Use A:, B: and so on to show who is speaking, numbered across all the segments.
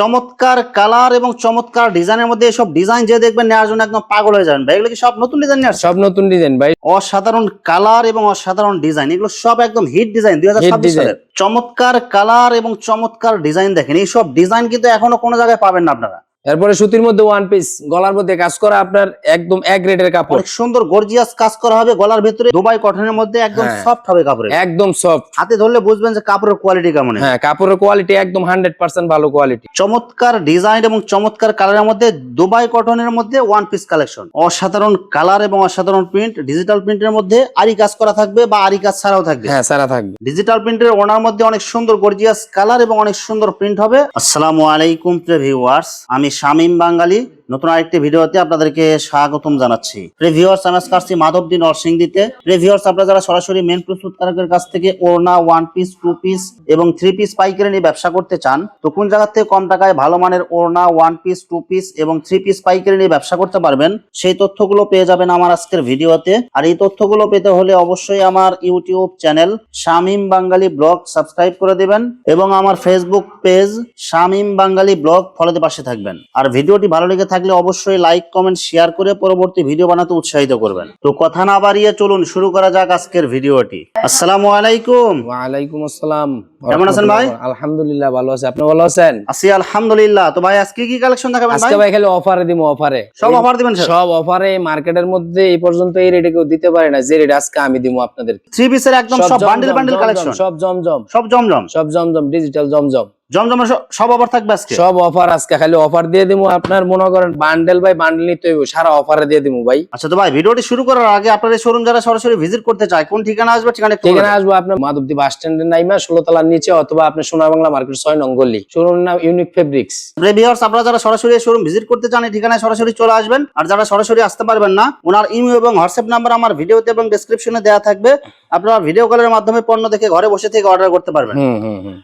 A: চমৎকার কালার এবং চমৎকার ডিজাইনের মধ্যে এসব ডিজাইন যে দেখবেন নেওয়ার জন্য একদম পাগল হয়ে যাবেন ভাই। এগুলো কি সব নতুন ডিজাইন নিয়ে আসছে?
B: সব নতুন ডিজাইন ভাই,
A: অসাধারণ কালার এবং অসাধারণ ডিজাইন, এগুলো সব একদম হিট ডিজাইন 2026 সালের। চমৎকার কালার এবং চমৎকার ডিজাইন দেখেন, এইসব ডিজাইন কিন্তু এখনো কোনো জায়গায় পাবেন না আপনারা।
B: এরপরে সুতির মধ্যে ওয়ান পিস, গলার মধ্যে কাজ করা, আপনার একদম এক গ্রেডের কাপড়,
A: অনেক সুন্দর গর্জিয়াস কাজ করা হবে গলার ভিতরে, দুবাই কটনের মধ্যে একদম সফট হবে কাপড়,
B: একদম সফট।
A: হাতে ধরলে বুঝবেন যে কাপড়ের কোয়ালিটি কেমন।
B: হ্যাঁ, কাপড়ের কোয়ালিটি একদম 100% ভালো কোয়ালিটি।
A: চমৎকার ডিজাইন এবং চমৎকার কালারের মধ্যে দুবাই কটনের মধ্যে ওয়ান পিস কালেকশন, অসাধারণ কালার এবং অসাধারণ প্রিন্ট, ডিজিটাল প্রিন্টের মধ্যে আরি কাজ করা থাকবে বা আরি কাজ ছাড়াও থাকবে।
B: হ্যাঁ, সারা থাকবে।
A: ডিজিটাল প্রিন্টের ওনার মধ্যে অনেক সুন্দর গর্জিয়াস কালার এবং অনেক সুন্দর প্রিন্ট হবে। আসসালামু আলাইকুম প্রিয় ভিউয়ার্স, আমি শামীম বাঙ্গালী নতুন আরেকটি ভিডিওতে আপনাদেরকে স্বাগতম জানাচ্ছি। প্রিয় ভিউয়ার্স, আমি আজকে আসছি মাধবদী নরসিংদীতে। প্রিয় ভিউয়ার্স, আপনারা যারা সরাসরি মেন প্রস্তুতকারকের কাছ থেকে ওড়না, ওয়ান পিস, টু পিস এবং থ্রি পিস পাইকারি নিয়ে ব্যবসা করতে চান, তো কোন জায়গা থেকে কম টাকায় ভালো মানের ওড়না, ওয়ান পিস, টু পিস এবং থ্রি পিস পাইকারি নিয়ে ব্যবসা করতে পারবেন, সেই তথ্যগুলো পেয়ে যাবেন আমার আজকের ভিডিওতে। আর এই তথ্যগুলো পেতে হলে অবশ্যই আমার ইউটিউব চ্যানেল শামীম বাঙ্গালী ব্লগ সাবস্ক্রাইব করে দিবেন এবং আমার ফেসবুক পেজ শামীম বাঙ্গালী ব্লগ ফলোতে পাশে থাকবেন। আর ভিডিওটি ভালো লেগে থাকলে অবশ্যই লাইক, কমেন্ট, শেয়ার করে পরবর্তী ভিডিও বানাতে উৎসাহিত করবেন। তো কথা না বাড়িয়ে চলুন শুরু করা যাক আজকের ভিডিওটি। আসসালামু আলাইকুম।
B: ওয়া আলাইকুম আসসালাম।
A: কেমন আছেন ভাই?
B: আলহামদুলিল্লাহ ভালো আছি, আপনি ভালো আছেন?
A: আছি আলহামদুলিল্লাহ। তো ভাই আজকে কি কালেকশন দেখাবেন ভাই?
B: আজকে ভাই খালি অফারে দিমু, অফারে
A: সব অফার দিবেন স্যার?
B: সব অফারে। মার্কেটের মধ্যে এই পর্যন্ত এই রেটে কেউ দিতে পারে না যে রেট আজকে আমি দিমু আপনাদের।
A: থ্রি পিসের একদম সব বান্ডেল বান্ডেল কালেকশন,
B: সব জমজম,
A: সব জমজম,
B: সব জমজম, ডিজিটাল জমজম,
A: জমজমের সব অফার থাকবে আজকে।
B: সব অফার আজকে খালি অফার দিয়ে দিমু। আপনার মনে করেন বান্ডেল বাই বান্ডেল নিতে হইব, সারা অফারে দিয়ে দিমু ভাই।
A: আচ্ছা, তো ভাই ভিডিওটি শুরু করার আগে আপনার এই শোরুম যারা সরাসরি ভিজিট করতে চায় কোন ঠিকানা আসবে?
B: ঠিকানা আসবো আপনার মাধবদী বাস স্ট্যান্ডের নাইমা 16 তলার নিচে, অথবা আপনার সোনার বাংলা মার্কেট 6 নং গলি। শোরুমের নাম ইউনিক ফেব্রিক্স।
A: ভিউয়ার্স, আপনারা যারা সরাসরি এই শোরুম ভিজিট করতে চান এই ঠিকানায় সরাসরি চলে আসবেন। আর যারা সরাসরি আসতে পারবেন না, ওনার ইমেল এবং হোয়াটসঅ্যাপ নাম্বার আমার ভিডিওতে এবং ডেসক্রিপশনে দেওয়া থাকবে। আপনারা ভিডিও কলের মাধ্যমে পণ্য দেখে ঘরে বসে থেকে অর্ডার করতে পারবেন।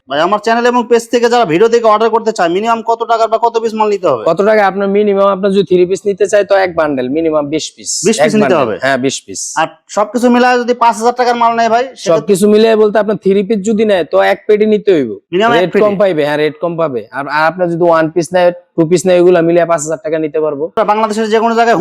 A: ভাই আমার চ্যানেল এবং পেজ থেকে যারা ভিডিও দেখে অর্ডার করতে চায় মিনিমাম কত টাকা বা কত পিস মাল নিতে হবে?
B: কত টাকা আপনার মিনিমাম, আপনার যদি 3 পিস নিতে চাই তো এক বান্ডেল মিনিমাম 20 পিস।
A: 20 পিস নিতে হবে?
B: হ্যাঁ 20 পিস।
A: আর সবকিছু মিলায় যদি 5000 টাকার মাল নেয় ভাই?
B: সবকিছু মিলিয়ে বলতে আপনার 3 পিস যদি নেয় তো এক পেটি নিতে হইব, রেট কম পাইবে। হ্যাঁ, রেট কম পাবে। আর আপনার যদি ওয়ান পিস নেয়, টু পিস নেয়, এগুলা মিলিয়ে 5000 টাকা নিতে পারবো।
A: বাংলাদেশের যে কোনো জায়গায়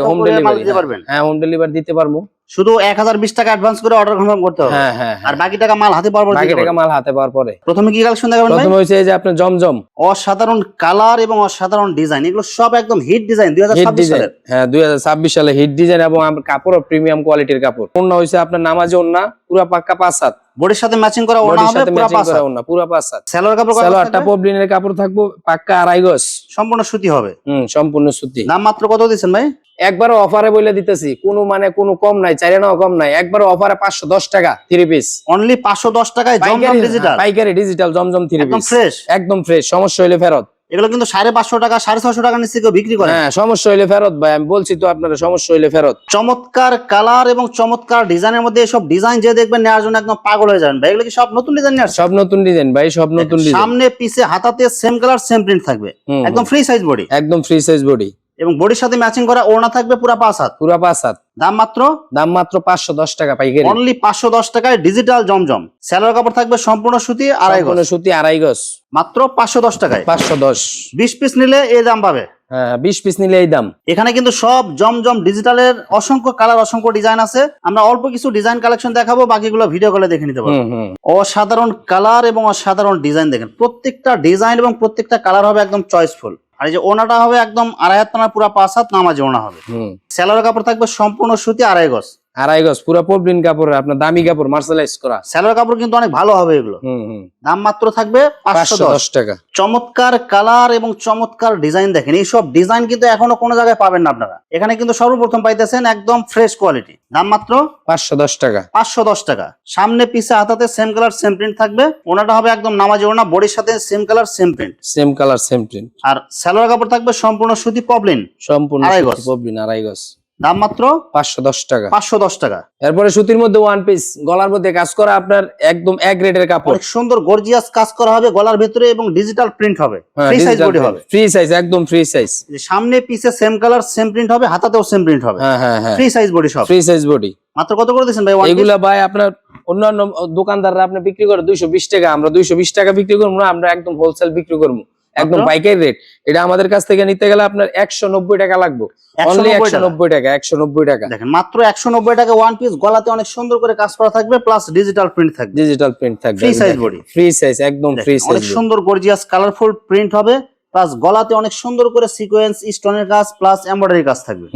A: হোম ডেলিভারি দিতে পারবেন?
B: হ্যাঁ, হোম ডেলিভারি দিতে পারবো।
A: শুধু 1020 টাকা অ্যাডভান্স করে অর্ডার কনফার্ম করতে হবে।
B: হ্যাঁ,
A: আর বাকি টাকা মাল হাতে পাওয়ার পর
B: বাকি টাকা মাল হাতে পাওয়ার পরে।
A: প্রথমে কি কালেকশন দেখাবেন ভাই?
B: প্রথমে হইছে এই যে আপনার জমজম,
A: অসাধারণ কালার এবং অসাধারণ ডিজাইন, এগুলো সব একদম হিট ডিজাইন 2026 সালের।
B: হ্যাঁ 2026 সালে হিট ডিজাইন এবং কাপড় প্রিমিয়াম কোয়ালিটির কাপড়। ওন্না হইছে আপনার নামাজি ওন্না, পুরা পাক্কা 5 হাত,
A: বডির সাথে ম্যাচিং করা ওড়না হবে, পুরো 5 হাত
B: ওন্না, পুরা 5 হাত।
A: সেলোয়ার কাপড়,
B: সেলোয়ারটা পবলিনের কাপড় থাকবো পাক্কা 2.5 গজ,
A: সম্পূর্ণ সুতি হবে।
B: সম্পূর্ণ সুতি।
A: দাম মাত্র কত দিচ্ছেন ভাই?
B: একবার অফারে বলে দিতেছি, কোনো মানে কোনো কম নাই, 4 আনাও কম নাই, একবার অফারে 510 টাকা 3 পিস।
A: অনলি 510 টাকায় জমজম ডিজিটাল,
B: পাইকারি ডিজিটাল জমজম 3 পিস,
A: একদম ফ্রেশ,
B: একদম ফ্রেশ। সমস্যা হইলে ফেরত।
A: এগুলো কিন্তু 550 টাকা 650 টাকা নিচে কেউ বিক্রি করে।
B: হ্যাঁ, সমস্যা হইলে ফেরত ভাই, আমি বলছি তো আপনারা, সমস্যা হইলে ফেরত।
A: চমৎকার কালার এবং চমৎকার ডিজাইনের মধ্যে এসব ডিজাইন যে দেখবেন নেওয়ার জন্য একদম পাগল হয়ে যাবেন ভাই। এগুলো কি সব নতুন ডিজাইন নিয়ে আসছে?
B: সব নতুন ডিজাইন ভাই, সব নতুন ডিজাইন।
A: সামনে পিছে হাতাতে সেম কালার সেম প্রিন্ট থাকবে, একদম ফ্রি সাইজ বডি,
B: একদম ফ্রি সাইজ বডি
A: এবং বডির সাথে ম্যাচিং করা ওড়না থাকবে পুরো 5 হাত,
B: পুরো 5 হাত।
A: দাম মাত্র
B: 510 টাকা পাইকারি,
A: অনলি 510 টাকায় ডিজিটাল জমজম। সেলোয়ার কাপড় থাকবে সম্পূর্ণ সুতি 2.5 গজ,
B: সুতি 2.5 গজ,
A: মাত্র 510 টাকায়।
B: 510,
A: 20 পিস নিলে এই দাম পাবে।
B: হ্যাঁ 20 পিস নিলে এই দাম।
A: এখানে কিন্তু সব জমজম ডিজিটালের অসংখ্য কালার, অসংখ্য ডিজাইন আছে। আমরা অল্প কিছু ডিজাইন কালেকশন দেখাবো, বাকিগুলো ভিডিও কলে দেখে নিতে পারবো। অসাধারণ কালার এবং অসাধারণ ডিজাইন দেখেন, প্রত্যেকটা ডিজাইন এবং প্রত্যেকটা কালার হবে একদম চয়েসফুল। আর এই যে ওনাটা হবে একদম 2.5 হাত টানা, পুরো 5 হাত নামাজি ওনা হবে। সেলোয়ার কাপড় থাকবে সম্পূর্ণ সুতি 2.5 গজ,
B: 2.5 গজ, পুরো পবলিন কাপড়, আপনার দামি কাপড়, মার্শালাইজ করা।
A: সেলোয়ার কাপড় কিন্তু অনেক ভালো হবে এগুলো। দাম মাত্র থাকবে 510
B: টাকা।
A: চমৎকার কালার এবং চমৎকার ডিজাইন দেখেন, এইসব ডিজাইন কিন্তু এখনো কোনো জায়গায় পাবেন না আপনারা। এখানে কিন্তু সর্বপ্রথম পাইতেছেন একদম ফ্রেশ কোয়ালিটি। দাম মাত্র
B: 510 টাকা,
A: 510 টাকা। সামনে পিছে হাতাতে সেম কালার সেম প্রিন্ট থাকবে, ওনাটা হবে একদম নামাজি ওনা, বডির সাথে same colour same print,
B: same colour same print.
A: আর সেলোয়ার কাপড় থাকবে সম্পূর্ণ সুতি পবলিন,
B: সম্পূর্ণ
A: 2.5 গজ,
B: পবলিন 2.5 গজ।
A: দাম মাত্র
B: 510 টাকা,
A: 510 টাকা।
B: এরপরে সুতির মধ্যে ওয়ান পিস, গলার মধ্যে কাজ করা, আপনার একদম এক গ্রেডের কাপড়,
A: অনেক সুন্দর গর্জিয়াস কাজ করা হবে গলার ভিতরে এবং ডিজিটাল প্রিন্ট হবে, ফ্রি সাইজ বডি হবে,
B: ফ্রি সাইজ, একদম ফ্রি সাইজ।
A: সামনে পিছে সেম কালার সেম প্রিন্ট হবে, হাতাতেও সেম প্রিন্ট হবে, ফ্রি সাইজ বডি সব,
B: ফ্রি সাইজ বডি।
A: মাত্র কত করে দিয়েছেন ভাই?
B: এগুলা ভাই আপনার অন্যান্য দোকানদাররা আপনি বিক্রি করে 220 টাকা, আমরা 220 টাকা বিক্রি করবো না, আমরা একদম হোলসেল বিক্রি করবো একদম পাইকারি রেট। এটা আমাদের কাছ থেকে নিতে গেলে আপনার 190 টাকা লাগবে, অনলি 190 টাকা, 190 টাকা।
A: দেখেন মাত্র 190 টাকা ওয়ান পিস, গলাতে অনেক সুন্দর করে কাজ করা থাকবে, প্লাস ডিজিটাল প্রিন্ট থাকবে,
B: ডিজিটাল প্রিন্ট থাকবে,
A: free size body,
B: free size, একদম ফ্রি সাইজ,
A: অনেক সুন্দর গর্জিয়াস কালারফুল প্রিন্ট হবে, প্লাস গলাতে অনেক সুন্দর করে সিকোয়েন্স স্টোনের কাজ প্লাস এমব্রয়ডারি কাজ থাকবে।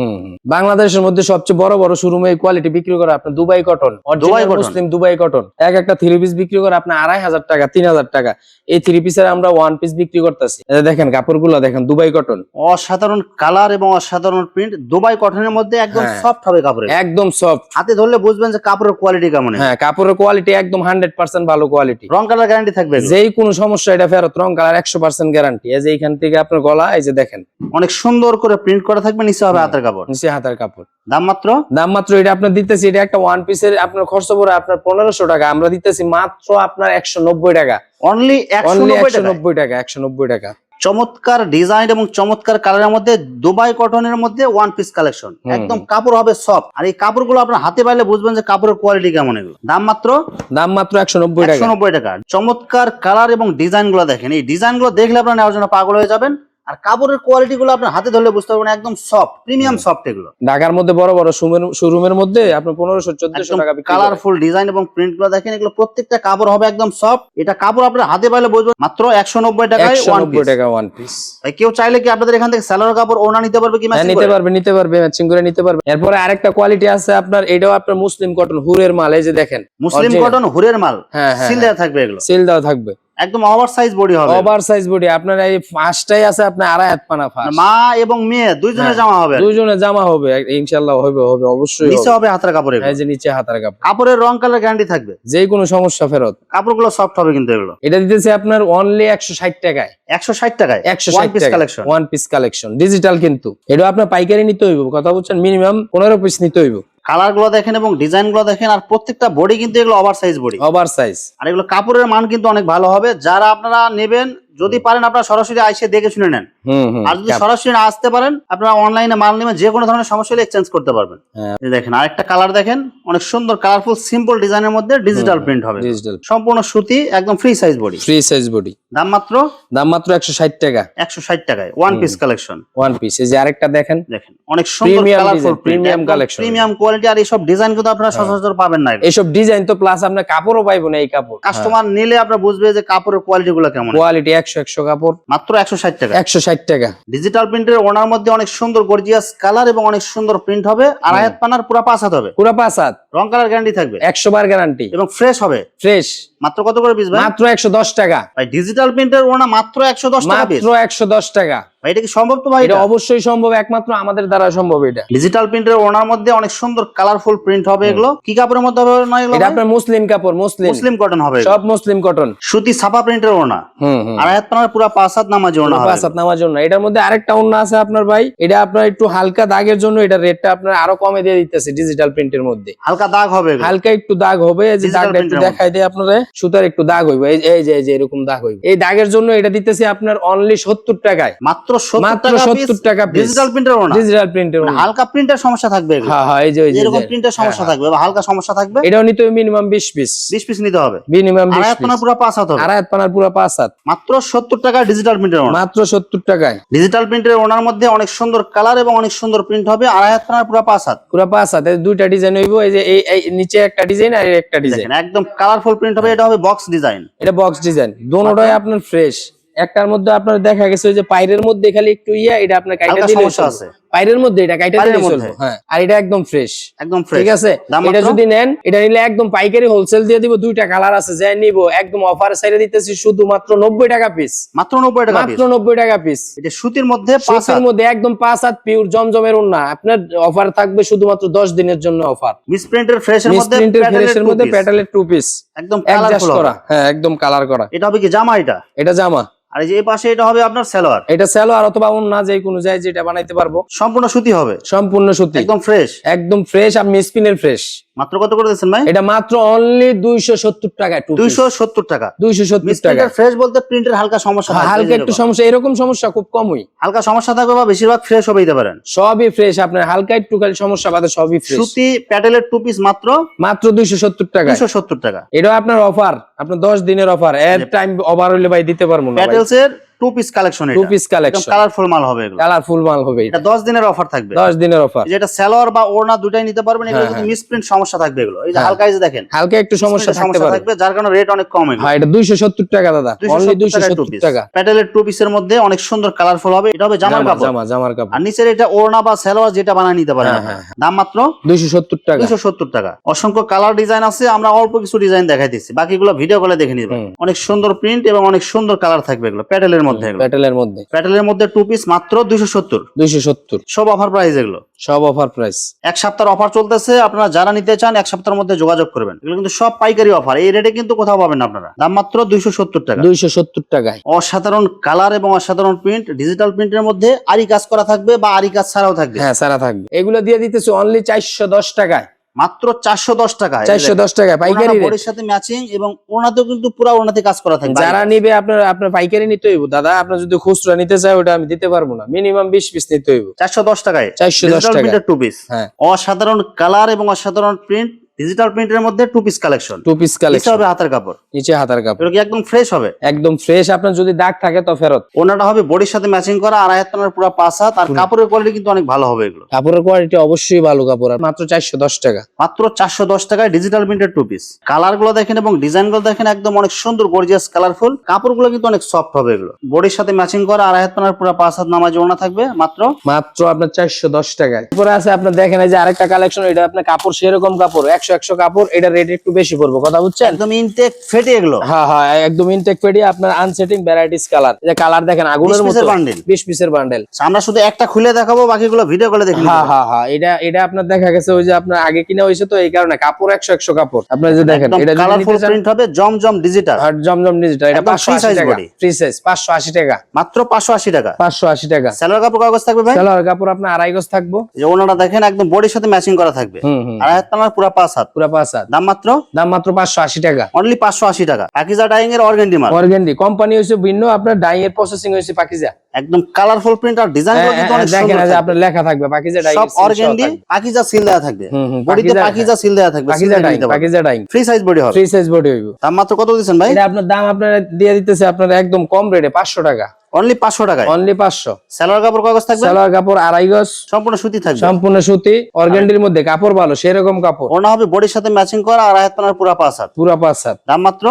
B: বাংলাদেশের মধ্যে সবচেয়ে বড় বড় শোরুমে এই কোয়ালিটি বিক্রি করে আপনার দুবাই কটন, অরিজিনাল মুসলিম দুবাই কটন। একটা থ্রি পিস বিক্রি করে আপনার 2500 টাকা, 3000 টাকা। এই থ্রি পিসের আমরা ওয়ান পিস বিক্রি করতেছি। দেখেন কাপড়গুলো দেখেন, দুবাই কটন,
A: অসাধারণ কালার এবং অসাধারণ প্রিন্ট, দুবাই কটনের মধ্যে একদম সফট হবে কাপড়,
B: একদম সফট,
A: হাতে ধরলে বুঝবেন যে কাপড়ের কোয়ালিটি কেমন।
B: হ্যাঁ, কাপড়ের কোয়ালিটি একদম 100% ভালো কোয়ালিটি।
A: রং কালার গ্যারান্টি থাকবে,
B: যেই কোনো সমস্যা এটা ফেরত, রং কালার 100% গ্যারান্টি। এই যে এখান থেকে আপনার গলা, এই যে দেখেন
A: অনেক সুন্দর করে প্রিন্ট করা থাকবে, নিচে হবে হাতের কাপড়,
B: নিচে হাতের কাপড়।
A: দাম মাত্র
B: এটা আপনার দিতেছি, এটা একটা ওয়ান পিসের আপনার খরচ পড়ে আপনার 1500 টাকা, আমরা দিতেছি মাত্র আপনার 190 টাকা,
A: অনলি 190
B: টাকা, 190 টাকা।
A: চমৎকার ডিজাইন এবং চমৎকার কালারের মধ্যে দুবাই কটনের মধ্যে ওয়ান পিস কালেকশন, একদম কাপড় হবে সফট, আর এই কাপড়গুলো আপনার হাতে পাইলে বুঝবেন যে কাপড়ের কোয়ালিটি কেমন। এগুলো দাম মাত্র 190 টাকা। চমৎকার কালার এবং ডিজাইন গুলো দেখেন, এই ডিজাইন গুলো দেখলে আপনার নেওয়ার জন্য পাগল হয়ে যাবেন, আর কাপড়ের কোয়ালিটি গুলো আপনার হাতে ধরলে বুঝতে পারবেন একদম সফট, প্রিমিয়াম সফট। এগুলো
B: ঢাকার মধ্যে বড় বড় শোরুমের মধ্যে আপনার 1500-1400 টাকা বিক্রি করে।
A: কালারফুল ডিজাইন এবং প্রিন্ট গুলো দেখেন, এগুলো প্রত্যেকটা কাপড় হবে একদম সফট। এটা কাপড় আপনার হাতে পাইলে বুঝবেন মাত্র 190 টাকায়
B: 190 টাকা ওয়ান পিস।
A: কেউ চাইলে কি আপনাদের এখান থেকে সালোয়ার কাপড় ওনা নিতে পারবে কি?
B: নিতে পারবে ম্যাচিং করে নিতে পারবে। এরপরে আরেকটা কোয়ালিটি আছে আপনার, এটাও আপনার মুসলিম কটন হুরের মাল, এই যে দেখেন
A: মুসলিম কটন হুরের মাল, সিল দেওয়া থাকবে, এগুলো
B: সিল দেওয়া থাকবে,
A: একদম ওভার সাইজ বডি হবে,
B: ওভার সাইজ বডি। আপনার এই ফার্স্টটাই আছে আপনার 2.5 হাত পানা ফার্স্ট,
A: মা এবং মেয়ে দুইজনের জামা হবে,
B: দুইজনের জামা হবে ইনশাআল্লাহ, হবে অবশ্যই।
A: নিচে হবে হাতের কাপড়,
B: এই যে নিচে হাতের কাপড়,
A: কাপড়ের রং কালার গ্যারান্টি থাকবে,
B: যে কোনো সমস্যা ফেরত।
A: কাপড়গুলো সফট হবে কিন্তু এগুলো।
B: এটা দিতেছে আপনার অনলি 160 টাকায়,
A: 160 টাকায়
B: 160
A: piece collection,
B: one piece collection digital. কিন্তু এটা আপনার পাইকারি নিতে হইব, কথা বলছেন, মিনিমাম 15 পিস নিতে হইব।
A: কালার গুলো দেখেন এবং ডিজাইন গুলো দেখেন, আর প্রত্যেকটা বডি কিন্তু এগুলো over size body,
B: over size.
A: আর এগুলো কাপড়ের মান কিন্তু অনেক ভালো হবে। যারা আপনারা নেবেন, যদি পারেন আপনারা সরাসরি আইসে দেখে শুনে নেন, আর যদি সরাসরি না আসতে পারেন আপনারা অনলাইনে মাল নেবেন, যে কোনো ধরনের সমস্যা হলে এক্সচেঞ্জ করতে পারবেন। দেখেন আরেকটা কালার দেখেন, অনেক সুন্দর কালারফুল সিম্পল ডিজাইনের মধ্যে ডিজিটাল প্রিন্ট হবে, সম্পূর্ণ সুতি, একদম free size body,
B: free size body.
A: দাম মাত্র
B: 160 টাকা,
A: 160 টাকায় one piece collection,
B: one piece. এই যে আরেকটা দেখেন
A: অনেক সুন্দর colourful
B: premium collection,
A: premium quality. আর এইসব ডিজাইন কিন্তু আপনারা সচরাচর পাবেন না,
B: এইসব ডিজাইন তো প্লাস আপনার কাপড়ও পাইবো না। এই কাপড়
A: কাস্টমার নিলে আপনারা বুঝবে যে কাপড়ের কোয়ালিটি গুলো কেমন,
B: কোয়ালিটি 100 কাপড়,
A: মাত্র 160 টাকা,
B: 160 টাকা।
A: ডিজিটাল প্রিন্টের ওনার মধ্যে অনেক সুন্দর গর্জিয়াস কালার এবং অনেক সুন্দর প্রিন্ট হবে, আর আয়াত পানার পুরো 5 হাত হবে,
B: পুরো 5 হাত,
A: রং কালার গ্যারান্টি থাকবে,
B: 100 বার গ্যারান্টি,
A: এবং ফ্রেশ হবে,
B: ফ্রেশ।
A: মাত্র কত করে পিস ভাই?
B: মাত্র 110 টাকা
A: ভাই। ডিজিটাল প্রিন্টের ওনা মাত্র 110 টাকা পিস,
B: মাত্র 110 টাকা।
A: ভাই এটা কি সম্ভব? তো ভাই
B: এটা অবশ্যই সম্ভব, একমাত্র আমাদের দ্বারা সম্ভব। এটা
A: ডিজিটাল প্রিন্টের ওনার মধ্যে অনেক সুন্দর কালারফুল প্রিন্ট হবে, এগুলো কি কাপড়ের মধ্যে হবে? না এগুলো
B: এটা আপনার মুসলিম কাপড়, মুসলিম
A: কটন হবে,
B: সব মুসলিম কটন,
A: সুতি ছাপা প্রিন্টের ওনা, আর আয়াত পানার পুরো 5 হাত নামাজি ওনা হবে,
B: 5 হাত নামার জন্য। এটার মধ্যে আরেকটা ওন্না আছে আপনার ভাই, এটা আপনার একটু হালকা দাগের জন্য এটা রেটটা আপনার আরো কমে দিয়ে দিতেছে। ডিজিটাল প্রিন্টের মধ্যে
A: হালকা দাগ হবে,
B: হালকা একটু দাগ হবে, এই যে দাগটা একটু দেখাই দেয় আপনারা, সুতার একটু দাগ হইবে, এই যে এরকম দাগ হইবে। এই দাগের জন্য এটা দিতেছি আপনার অনলি 70 টাকায়,
A: মাত্র 70 টাকা পিস। ডিজিটাল প্রিন্টের ওনা,
B: ডিজিটাল প্রিন্টের ওনা,
A: হালকা প্রিন্টের সমস্যা থাকবে,
B: হ্যাঁ এই যে
A: এরকম প্রিন্টের সমস্যা থাকবে বা হালকা সমস্যা থাকবে,
B: এটাও নিতে হবে মিনিমাম 20 পিস,
A: 20 পিস নিতে হবে,
B: মিনিমাম 20
A: আয়াত পানার পুরো 5 হাত হবে,
B: আয়াত পানার পুরো 5 হাত,
A: মাত্র 70 টাকা ডিজিটাল প্রিন্টের ওনা,
B: মাত্র 70 টাকায়।
A: ডিজিটাল প্রিন্টের ওনার মধ্যে অনেক সুন্দর কালার এবং অনেক সুন্দর প্রিন্ট হবে, আর আয়াত পানার পুরো 5 হাত,
B: পুরো 5 হাত। এই দুইটা ডিজাইন হইবো, এই যে এই নিচে একটা ডিজাইন আর একটা ডিজাইন,
A: একদম কালারফুল প্রিন্ট হবে। এটা হবে বক্স ডিজাইন,
B: এটা বক্স ডিজাইন, দোনোটাই আপনার ফ্রেশ। একটার মধ্যে আপনার দেখা গেছে যে পাইরের মধ্যে খালি একটু এটা আপনার কাইটা দিলে আছে, পাইরের মধ্যে এটা কাইটা দিলে চলবে, হ্যাঁ। আর এটা একদম ফ্রেশ,
A: একদম ফ্রেশ,
B: ঠিক আছে। এটা যদি নেন, এটা নিলে একদম পাইকারি হোলসেল দিয়ে দিব। দুইটা কালার আছে, যাই নিব একদম অফার সাইডে দিতেছি শুধু মাত্র 90 টাকা পিস,
A: মাত্র 90 টাকা,
B: মাত্র 90 টাকা পিস।
A: এটা সুতির মধ্যে,
B: সুতির মধ্যে একদম 5 হাত পিওর জমজমের ওন্না। আপনার অফার থাকবে শুধুমাত্র 10 দিনের জন্য অফার।
A: মিস প্রিন্টের ফ্রেশের মধ্যে,
B: ফ্রেশের মধ্যে প্যাটেলের 2 পিস,
A: একদম কালারফুল
B: করা, হ্যাঁ একদম কালার করা।
A: এটা হবে কি জামা? এটা
B: জামা,
A: আর এই যে এই পাশে এটা হবে আপনার সালোয়ার,
B: এটা সালোয়ার অথবা ওন্না, যে কোনো যায় যেটা বানাইতে পারবো।
A: সম্পূর্ণ সুতি হবে,
B: সম্পূর্ণ সুতি,
A: একদম ফ্রেশ,
B: একদম ফ্রেশ। আর মিসপিনের ফ্রেশ।
A: মাত্র কত করে দিচ্ছেন ভাই?
B: এটা মাত্র অনলি 270 টাকা,
A: 270 টাকা,
B: 270 টাকা।
A: ফ্রেশ বলতে প্রিন্টের হালকা সমস্যা থাকবে,
B: হালকা একটু সমস্যা, এরকম সমস্যা খুব কমই,
A: হালকা সমস্যা থাকবে বা বেশিরভাগ ফ্রেশ হবে দিতে পারেন,
B: সবই ফ্রেশ। আপনার হালকা একটু খালি সমস্যা বাদে সবই ফ্রেশ।
A: সুতি প্যাটেলের 2 পিস মাত্র
B: 270 টাকা,
A: 270 টাকা।
B: এটা আপনার অফার, আপনার 10 দিনের অফার, এর টাইম ওভার হইলে ভাই দিতে পারবো না।
A: প্যাটেলসের two piece collection,
B: two piece collection,
A: colourful মাল হবে এগুলো,
B: কালারফুল মাল হবে।
A: এটা 10 দিনের অফার থাকবে,
B: 10 দিনের অফার।
A: যেটা সালোয়ার বা ওড়না দুটাই নিতে পারবেন। এগুলো কিন্তু মিসপ্রিন্ট সমস্যা থাকবে এগুলো, এই যে হালকা, এই যে দেখেন
B: হালকা একটু সমস্যা থাকতে পারে,
A: যার কারণে রেট অনেক কম এগুলো।
B: হ্যাঁ, এটা 270 টাকা দাদা, অনলি 270 টাকা।
A: প্যাটেলের টু পিসের মধ্যে অনেক সুন্দর কালারফুল হবে, এটা হবে জামার কাপড়,
B: জামার কাপড়।
A: আর নিচের এটা ওড়না বা সালোয়ার যেটা বানায় নিতে পারেন। দাম মাত্র
B: 270 টাকা,
A: 270 টাকা। অসংখ্য কালার ডিজাইন আছে, আমরা অল্প কিছু ডিজাইন দেখাই দিচ্ছি, বাকিগুলো ভিডিও কলে দেখে নিবেন। অনেক সুন্দর প্রিন্ট এবং অনেক সুন্দর কালার থাকবে এগুলো প্যাটেলের মধ্যে। প্যাটেলের মধ্যে টু পিস মাত্র 270, সব অফার প্রাইস এগুলো,
B: সব অফার প্রাইস।
A: এক সপ্তাহের অফার চলতেছে, আপনারা যারা নিতে চান এক সপ্তাহের মধ্যে যোগাযোগ করবেন। এগুলো কিন্তু সব পাইকারি অফার, এই রেটে কিন্তু কোথাও পাবেন না আপনারা। দাম মাত্র 270 টাকা,
B: 270 টাকায়।
A: অসাধারণ কালার এবং অসাধারণ প্রিন্ট, ডিজিটাল প্রিন্টের মধ্যে আরি কাজ করা থাকবে বা আরি কাজ ছাড়াও থাকবে।
B: হ্যাঁ, ছাড়া থাকবে। এগুলো দিয়ে দিতেছে অনলি 410 টাকায়,
A: মাত্র 410 টাকা,
B: 410 টাকা পাইকারি রেট।
A: বডির সাথে ম্যাচিং এবং ওনাতেও কিন্তু পুরো ওনাতে কাজ করা থাকবে।
B: যারা নিবে আপনার পাইকারি নিতে হইব দাদা, আপনার যদি খুচরা নিতে চায় ওটা আমি দিতে পারবো না, মিনিমাম 20 পিস নিতে হইব।
A: 410 টাকায়
B: 410 টাকা
A: টু পিস। অসাধারণ কালার এবং অসাধারণ প্রিন্ট, ডিজিটাল প্রিন্টের মধ্যে টু পিস কালেকশন, হবে হাতের কাপড়,
B: নিচে হাতার কাপড়।
A: এগুলো কি একদম ফ্রেশ হবে,
B: একদম ফ্রেশ। আপনার যদি দাগ থাকে তো ফেরত।
A: ওনাটা হবে বডির সাথে ম্যাচিং করা, আড়াই হাত টানার পুরো 5 হাত, আর কাপড়ের কোয়ালিটি কিন্তু অনেক ভালো হবে এগুলো।
B: কাপড়ের কোয়ালিটি অবশ্যই ভালো কাপড়। মাত্র 410 টাকা,
A: মাত্র 410 টাকায় ডিজিটাল প্রিন্টের টু পিস। কালার গুলো দেখেন এবং ডিজাইন গুলো দেখেন, একদম অনেক সুন্দর গর্জিয়াস কালারফুল। কাপড়গুলো কিন্তু অনেক সফট হবে এগুলো, বডির সাথে ম্যাচিং করা, আড়াই হাত টানার পুরো 5 হাত নামাজ ওড়না থাকবে মাত্র
B: আপনার 410 টাকায়। এরপরে আছে আপনার দেখেন এই যে আরেকটা কালেকশন, এটা আপনার কাপড় সেরকম কাপড় 100 কাপড়, এটা রেট একটু বেশি পড়বে, কথা বুঝছেন?
A: একদম ইনটেক ফেটে এগুলো।
B: হ্যাঁ, একদম ইনটেক ফেটে আপনার আনসেটিং ভ্যারাইটিস কালার। এই যে কালার দেখেন আগুনের মতো, 20 পিসের বান্ডেল।
A: আমরা শুধু একটা খুলে দেখাবো, বাকিগুলো ভিডিও কলে দেখে নিবেন।
B: হ্যাঁ, এটা আপনার দেখা গেছে ওই যে আপনার আগে কিনা হইছে তো, এই কারণে কাপড় 100 কাপড়। আপনারা যে দেখেন এটা
A: কালারফুল প্রিন্ট হবে, জমজম ডিজিটাল।
B: আর জমজম ডিজিটাল, এটা 580 টাকা, ফ্রি সাইজ 580 টাকা,
A: মাত্র 580 টাকা,
B: 580 টাকা।
A: সালোয়ার কাপড় কাগজ থাকবে ভাই,
B: সালোয়ার কাপড় আপনার আড়াই গজ থাকবে।
A: এই ওনাটা দেখেন একদম বডির সাথে ম্যাচিং করা থাকবে, আর হাত টানার পুরো 5 হাত,
B: পুরো 5 হাত।
A: দাম মাত্র
B: 580 টাকা,
A: অনলি 580 টাকা। পাকিজা ডাইং এর অর্গানডি মাল,
B: অর্গানডি কোম্পানি হইছে ভিন্ন, আপনার ডাইং এর প্রসেসিং হইছে পাকিজা।
A: একদম কালারফুল প্রিন্ট আর ডিজাইন গুলো কিন্তু অনেক সুন্দর।
B: দেখেন আপনার লেখা থাকবে পাকিজা ডাইং,
A: সব অর্গানডি, পাকিজা সিল দেয়া থাকবে, বডিতে পাকিজা সিল দেয়া থাকবে,
B: Pakiza dyeing
A: free size body হবে,
B: ফ্রি সাইজ বডি হইব।
A: দাম মাত্র কত দিবেন ভাই?
B: এটা আপনার দাম আপনারা দিয়ে দিতেছে আপনার একদম কম রেটে 500 টাকা,
A: অনলি 500 টাকায়,
B: অনলি 500।
A: সালোয়ার কাপড় কাগজ থাকবে,
B: সালোয়ার কাপড় আড়াই গজ,
A: সম্পূর্ণ সুতি থাকবে,
B: সম্পূর্ণ সুতি, অর্গানডির মধ্যে কাপড় ভালো সেরকম কাপড়।
A: ওনা হবে বডির সাথে ম্যাচিং করা, আর হাত টানার পুরো 5 হাত,
B: পুরো 5 হাত।
A: দাম মাত্র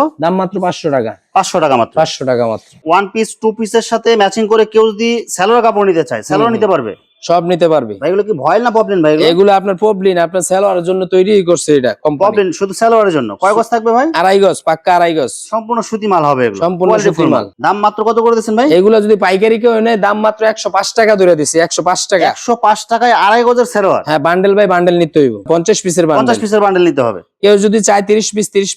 B: 500 টাকা,
A: 500 টাকা মাত্র,
B: 500 টাকা মাত্র।
A: ওয়ান পিস টু পিসের সাথে ম্যাচিং করে কেউ যদি সালোয়ার কাপড় নিতে চায়, সালোয়ার নিতে পারবে,
B: সব নিতে পারবে।
A: ভাই এগুলো কি ভয়েল না পপলিন ভাই?
B: এগুলো আপনার পপলিন, আপনার সালোয়ারের জন্য তৈরি করছে এটা কোম্পানি।
A: পপলিন শুধু সালোয়ারের জন্য। কয় গজ থাকবে ভাই?
B: আড়াই গজ, পাক্কা আড়াই গজ,
A: সম্পূর্ণ সুতি মাল হবে এগুলো,
B: সম্পূর্ণ সুতি মাল।
A: দাম মাত্র কত করে দিচ্ছেন ভাই?
B: এগুলো যদি পাইকারি কেউ নেয় দাম মাত্র 105 টাকা ধরে দিছি, 105 টাকা।
A: 105 টাকায় আড়াই গজের সালোয়ার।
B: হ্যাঁ, বান্ডেল বাই বান্ডেল নিতে হইব, 50 পিসের বান্ডেল,
A: 50 পিসের বান্ডেল নিতে হবে।
B: কেউ যদি চায় 30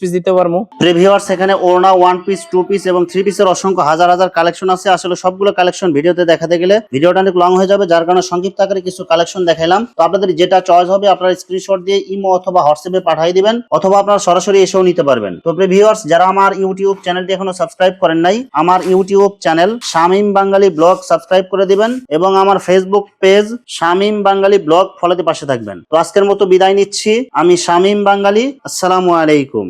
B: পিস দিতে পারবো।
A: প্রিভিউয়ার্স, এখানে ওড়না, ওয়ান পিস, টু পিস এবং থ্রি পিসের অসংখ্য হাজার হাজার কালেকশন আছে। আসলে সবগুলো কালেকশন ভিডিওতে দেখাতে গেলে ভিডিওটা অনেক লং হয়ে যাবে, যার কারণে সংক্ষিপ্ত আকারে কিছু কালেকশন দেখাইলাম। তো আপনাদের যেটা চয়েস হবে আপনারা স্ক্রিনশট দিয়ে ইমো অথবা হোয়াটসঅ্যাপে পাঠিয়ে দিবেন, অথবা আপনারা সরাসরি এসেও নিতে পারবেন। তো প্রিভিউয়ার্স, যারা আমার ইউটিউব চ্যানেলটি এখনো সাবস্ক্রাইব করেন নাই, আমার ইউটিউব চ্যানেল শামীম বাঙালি ব্লগ সাবস্ক্রাইব করে দিবেন, এবং আমার ফেসবুক পেজ শামীম বাঙালি ব্লগ ফলোতে পাশে থাকবেন। তো আজকের মতো বিদায় নিচ্ছি, আমি শামীম বাঙালি। আসসালামু আলাইকুম।